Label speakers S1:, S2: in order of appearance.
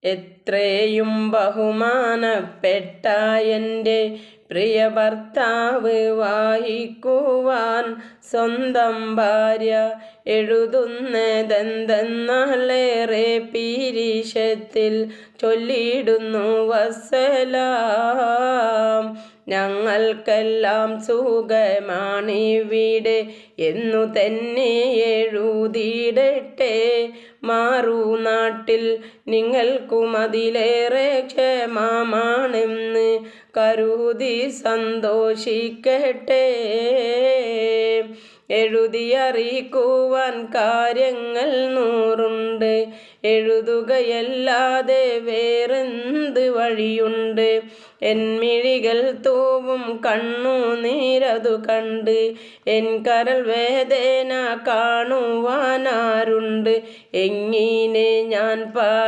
S1: എത്രയും ബഹുമാനപ്പെട്ട എൻ്റെ പ്രിയ ഭർത്താവ് വായിക്കുവാൻ സ്വന്തം ഭാര്യ എഴുതുന്നതെന്തെന്നാലേറെ പീരിഷത്തിൽ ചൊല്ലിയിടുന്നു വസ്സലാം. ഞങ്ങൾക്കെല്ലാം സുഖമാണിവിടെ എന്നു തന്നെ എഴുതിയിടട്ടെ. മാറുനാട്ടിൽ നിങ്ങൾക്കും അതിലേറെ ക്ഷേമമാണെന്ന് കരുതി സന്തോഷിക്കട്ടെ. എഴുതിയറിയിക്കുവാൻ കാര്യങ്ങൾ 100 എഴുതുകയല്ലാതെ വേറെന്ത് വഴിയുണ്ട്? എൻ മിഴികൾ തൂവും കണ്ണുനീരതു കണ്ട് എൻ കരൾ വേദന കാണുവാനാരുണ്ട്? എങ്ങനെ ഞാൻ